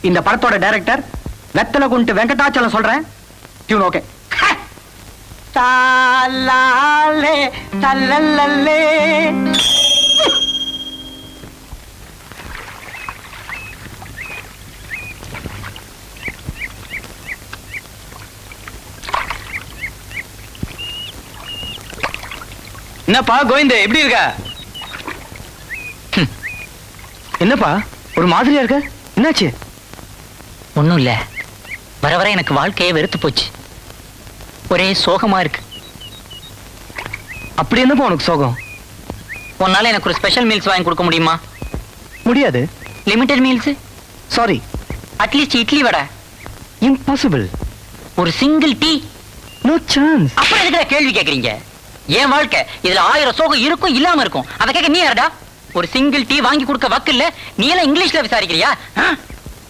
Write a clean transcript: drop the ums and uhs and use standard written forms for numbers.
இந்த படத்தோட டைரக்டர் வெத்தல குண்டு வெங்கடாச்சலம் சொல்றேன். Tune okay. தாலாலே தல்லல்லே. என்னப்பா கோவிந்த், எப்படி இருக்க? என்னப்பா ஒரு மாதிரியா இருக்க? என்னாச்சு? ஒண்ணும் இல்ல, வர வர எனக்கு வாழ்க்கையே வெறுத்து போச்சு. ஒரே சோகமா இருக்கு. அப்படி என்னப்பா உனக்கு சோகம்? உன்னால எனக்கு ஒரு ஸ்பெஷல் மீல்ஸ் வாங்கி கொடுக்க முடியுமா? முடியாது. Limited meals? Sorry. At least idli vada? Impossible. ஒரு சிங்கிள் டீ? No chance. அப்புறம் எதுக்குடா கேள்வி கேக்குறீங்க? என் வாழ்க்கை இதுல 1000 சோகம் இருக்கும், இல்லாம இருக்கும். அத கேட்க நீ யாரடா? ஒரு சிங்கிள் டீ வாங்கி கொடுக்க வக்கு இல்ல, நீ எல்லாம் இங்கிலீஷ்ல விசாரிக்கிறியா?